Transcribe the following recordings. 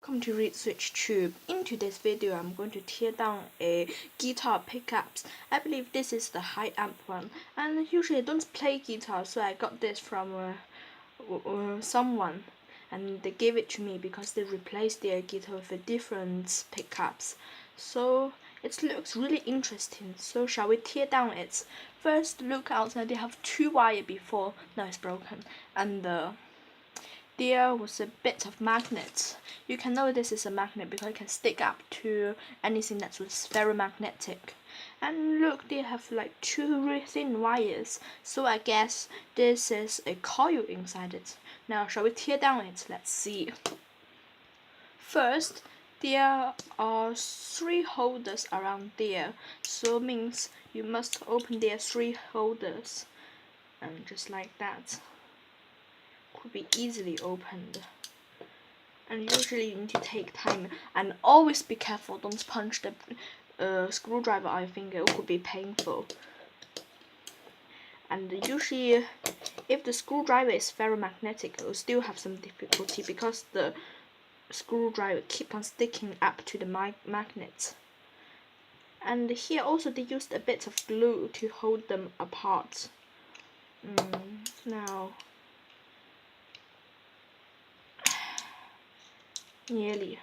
Welcome to Reed Switch Tube. In today's video, I'm going to tear down a guitar pickups. I believe this is the high amp one, and usually I don't play guitar, so I got this from someone, and they gave it to me because they replaced their guitar with a different pickups. So it looks really interesting. So shall we tear down it? First, look outside. They have two wires before. Now it's broken, and there was a bit of magnet. You can know this is a magnet because it can stick up to anything that was very magnetic. And look, they have like two really thin wires, so I guess this is a coil inside it. Now shall we tear down it? Let's see. First, there are three holders around there, so means you must open their three holders, and just like that. Could be easily opened, and usually you need to take time and always be careful. Don't punch the screwdriver on your finger. It could be painful. And usually, if the screwdriver is very magnetic, it will still have some difficulty because the screwdriver keep on sticking up to the magnet. And here also they used a bit of glue to hold them apart. Now. Nearly.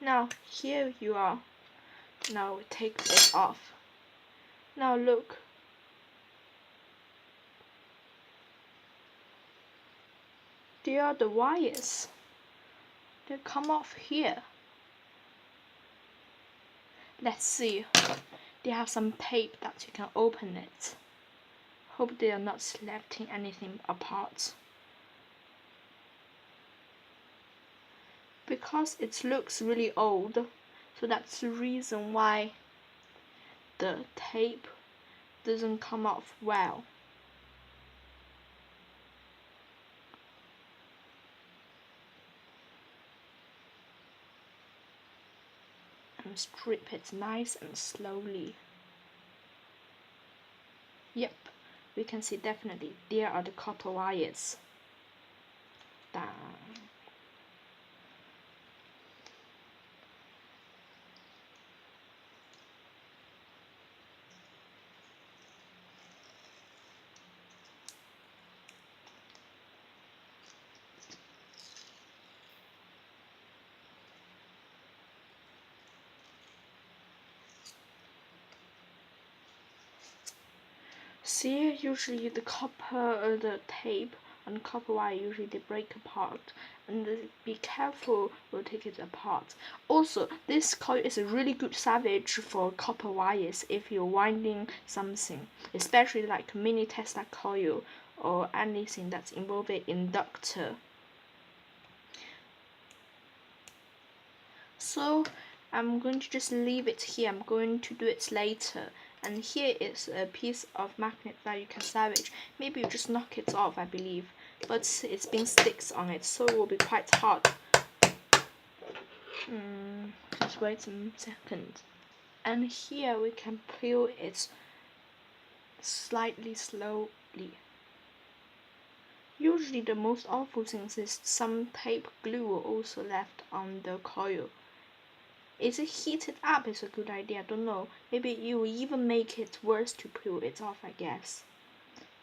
Now here you are. Now we take this off. Now look. There are the wires. They come off here. Let's see. They have some tape that you can open it. Hope they are not lifting anything apart. Because it looks really old, so that's the reason why the tape doesn't come off well. And strip it nice and slowly. Yep, we can see definitely there are the copper wires. Down. See, usually the copper, the tape and copper wire, usually they break apart, and be careful, we'll take it apart. Also, this coil is a really good salvage for copper wires if you're winding something, especially like mini Tesla coil or anything that's involving inductor. So I'm going to just leave it here. I'm going to do it later. And here is a piece of magnet that you can salvage. Maybe you just knock it off, I believe. But it's been sticks on it, so it will be quite hard. Just wait a second. And here we can peel it slightly slowly. Usually the most awful thing is some tape glue also left on the coil. Is it heated up is a good idea, I don't know. Maybe you will even make it worse to peel it off, I guess.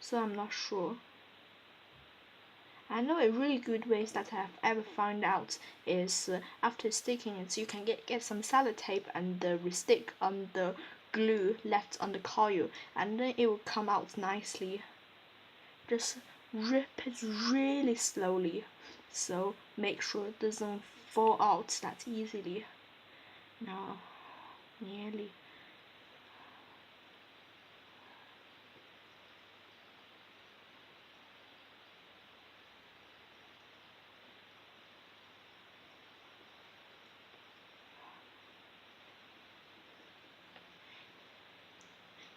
So I'm not sure. I know a really good way that I have ever found out is after sticking it, so you can get some sellotape and restick on the glue left on the coil, and then it will come out nicely. Just rip it really slowly, so make sure it doesn't fall out that easily. No, nearly.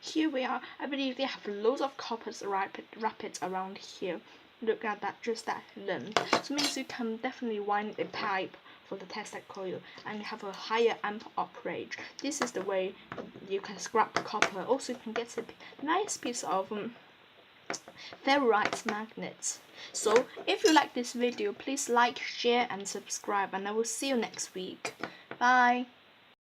Here we are. I believe they have loads of coppers wrapped around here. Look at that, just that length. So it means you can definitely wind a pipe for the Tesla coil and have a higher amp range. This is the way you can scrap the copper. Also, you can get a nice piece of ferrite magnets. So if you like this video, please like, share and subscribe, and I will see you next week. Bye.